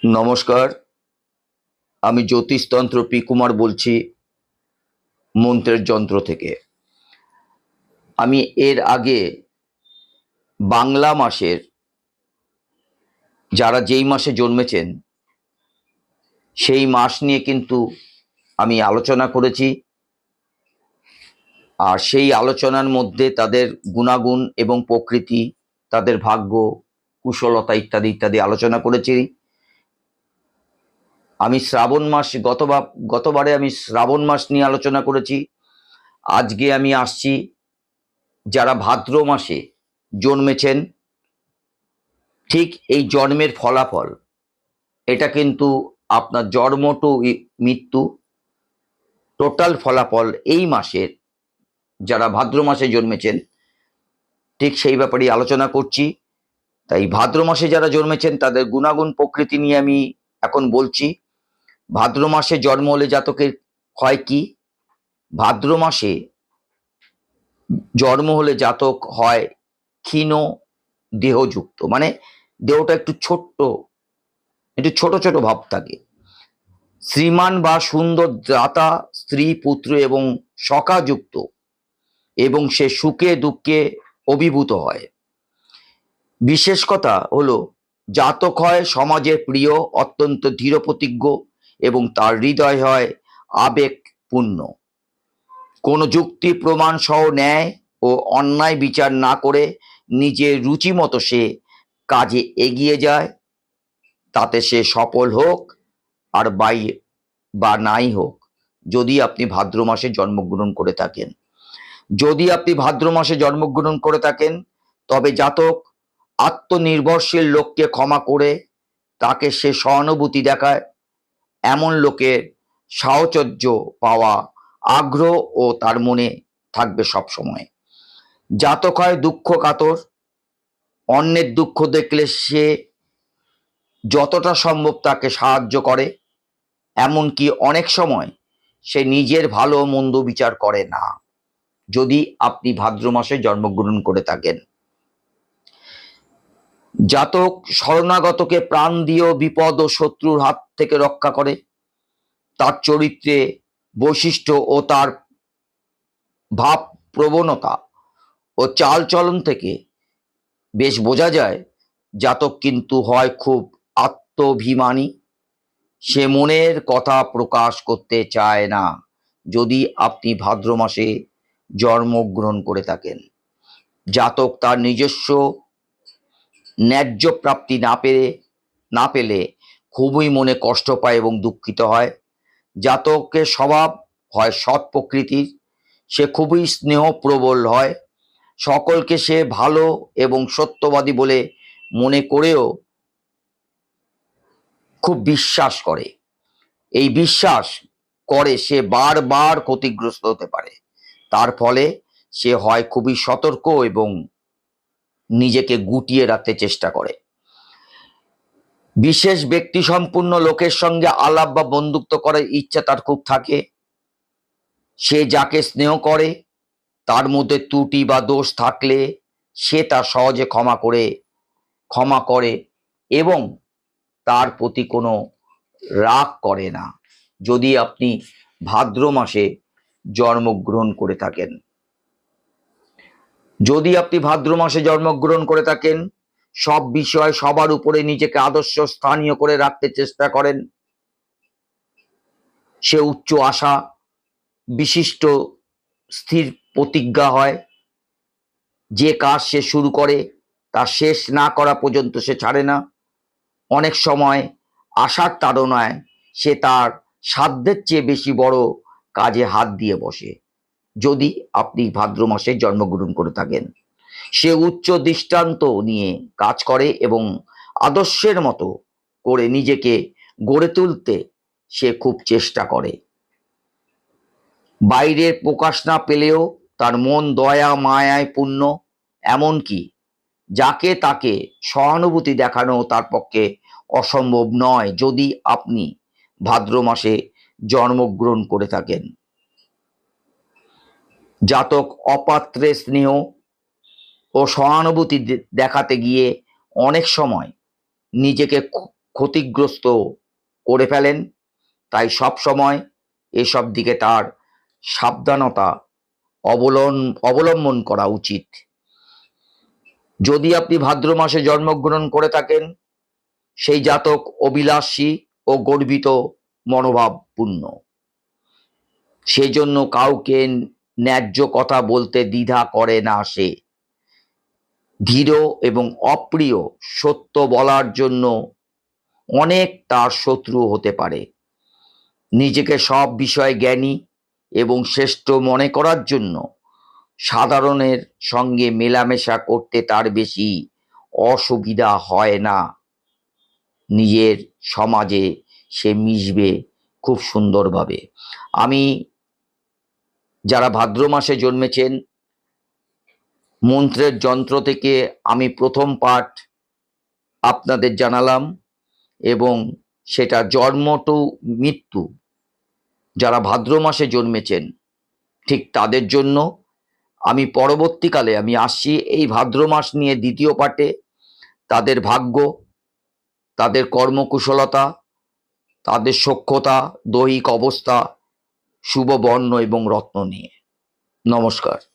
নমস্কার, আমি জ্যোতিষতন্ত্র পি কুমার বলছি মন্ত্রের যন্ত্র থেকে। আমি এর আগে বাংলা মাসের যারা যেই মাসে জন্মেছেন সেই মাস নিয়ে কিন্তু আমি আলোচনা করেছি, আর সেই আলোচনার মধ্যে তাদের গুণাগুণ এবং প্রকৃতি, তাদের ভাগ্য, কুশলতা ইত্যাদি ইত্যাদি আলোচনা করেছি। আমি শ্রাবণ মাস গতবারে আমি শ্রাবণ মাস নিয়ে আলোচনা করেছি। আজকে আমি আসছি যারা ভাদ্র মাসে জন্মেছেন, ঠিক এই জন্মের ফলাফল, এটা কিন্তু আপনার জন্ম টু মৃত্যু টোটাল ফলাফল এই মাসের যারা ভাদ্র মাসে জন্মেছেন ঠিক সেই ব্যাপারেই আলোচনা করছি। তাই ভাদ্র মাসে যারা জন্মেছেন তাদের গুণাগুণ প্রকৃতি নিয়ে আমি এখন বলছি। ভাদ্র মাসে জন্ম হলে জাতকের হয় কি? ভাদ্র মাসে জন্ম হলে জাতক হয় ক্ষীণ দেহযুক্ত, মানে দেহটা একটু ছোট ছোট ভাব থাকে। শ্রীমান বা সুন্দর দাতা, স্ত্রী, পুত্র এবং সখাযুক্ত, এবং সে সুখে দুঃখে অভিভূত হয়। বিশেষ কথা হলো জাতক হয় সমাজের প্রিয়, অত্যন্ত দৃঢ়প্রতিজ্ঞ, এবং তার হৃদয় হয় আবেগপূর্ণ। কোনো যুক্তি প্রমাণ সহ ন্যায় ও অন্যায় বিচার না করে নিজের রুচি মতো সে কাজে এগিয়ে যায়, তাতে সে সফল হোক আর বা নাই হোক। যদি আপনি ভাদ্র মাসে জন্মগ্রহণ করে থাকেন, তবে জাতক আত্মনির্ভরশীল লোককে ক্ষমা করে তাকে সে সহানুভূতি দেখায়। এমন লোকের সাহচর্য পাওয়া আগ্রহ ও তার মনে থাকবে সব সময়। জাতক হয় দুঃখ কাতর, অন্যের দুঃখ দেখলে সে যতটা সম্ভব তাকে সাহায্য করে, এমনকি অনেক সময় সে নিজের ভালো মন্দ বিচার করে না। যদি আপনি ভাদ্র মাসে জন্মগ্রহণ করে থাকেন, জাতক শরণাগতকে প্রাণ দিয়েও বিপদ ও শত্রুর হাত থেকে রক্ষা করে। তার চরিত্রে বৈশিষ্ট্য ও তার ভাব প্রবণতা ও চালচলন থেকে বেশ বোঝা যায় জাতক কিন্তু হয় খুব আত্মাভিমানী, সে মনের কথা প্রকাশ করতে চায় না। যদি আপনি ভাদ্র মাসে জন্মগ্রহণ করে থাকেন, জাতক তার নিজস্ব ন্যায্য প্রাপ্তি না পেলে খুবই মনে কষ্ট পায় এবং দুঃখিত হয়। জাতকের স্বভাব হয় সৎ প্রকৃতির, সে খুবই স্নেহপ্রবল হয়। সকলকে সে ভালো এবং সত্যবাদী বলে মনে করেও খুব বিশ্বাস করে। এই বিশ্বাস করে সে বারবার ক্ষতিগ্রস্ত হতে পারে। তার ফলে সে হয় খুবই সতর্ক এবং নিজেকে গুটিয়ে রাখতে চেষ্টা করে। বিশেষ ব্যক্তি সম্পূর্ণ লোকের সঙ্গে আলাপ বা বন্ধুত্ব করার ইচ্ছা তার খুব থাকে। সে যাকে স্নেহ করে তার মধ্যে ত্রুটি বা দোষ থাকলে সে তা সহজে ক্ষমা করে এবং তার প্রতি কোনো রাগ করে না। যদি আপনি ভাদ্র মাসে জন্মগ্রহণ করে থাকেন, সব বিষয় সবার উপরে নিজেকে আদর্শ স্থানীয় করে রাখতে চেষ্টা করেন। সে উচ্চ আশা, বিশিষ্ট স্থির প্রতিজ্ঞা হয়। যে কাজ সে শুরু করে তা শেষ না করা পর্যন্ত সে ছাড়ে না। অনেক সময় আশার তাড়নায় সে তার সাধ্যের চেয়ে বেশি বড় কাজে হাত দিয়ে বসে। যদি আপনি ভাদ্র মাসে জন্মগ্রহণ করে থাকেন, সে উচ্চ দৃষ্টান্ত নিয়ে কাজ করে এবং আদর্শের মতো করে নিজেকে গড়ে তুলতে সে খুব চেষ্টা করে। বাইরের প্রকাশ না পেলেও তার মন দয়া মায়ায় পূর্ণ, এমনকি যাকে তাকে সহানুভূতি দেখানো তার পক্ষে অসম্ভব নয়। যদি আপনি ভাদ্র মাসে জন্মগ্রহণ করে থাকেন, জাতক অপাত্রের স্নেহ ও সহানুভূতি দেখাতে গিয়ে অনেক সময় নিজেকে ক্ষতিগ্রস্ত করে ফেলেন। তাই সব সময় এসব দিকে তার সাবধানতা অবলম্বন করা উচিত। যদি আপনি ভাদ্র মাসে জন্মগ্রহণ করে থাকেন, সেই জাতক অভিলাষী ও গর্বিত মনোভাবপূর্ণ। সেই জন্য কাউকে ন্যায্য কথা বলতে দ্বিধা করে না সে। ধীর এবং অপ্রিয়, সত্য বলার জন্য অনেক তার শত্রু হতে পারে। নিজেকে সব বিষয়ে জ্ঞানী এবং শ্রেষ্ঠ মনে করার জন্য সাধারণের সঙ্গে মেলামেশা করতে তার বেশি অসুবিধা হয় না। নিজের সমাজে সে মিশবে খুব সুন্দরভাবে। আমি যারা ভাদ্র মাসে জন্মেছেন, মন্ত্রের যন্ত্র থেকে আমি প্রথম পাঠ আপনাদের জানালাম, এবং সেটা জন্ম টু মৃত্যু যারা ভাদ্র মাসে জন্মেছেন ঠিক তাদের জন্য। আমি পরবর্তীকালে আমি আসছি এই ভাদ্র মাস নিয়ে দ্বিতীয় পাঠে, তাদের ভাগ্য, তাদের কর্মকুশলতা, তাদের সখ্যতা, দৈহিক অবস্থা, শুভ বর্ণ এবং রত্ন নিয়ে। নমস্কার।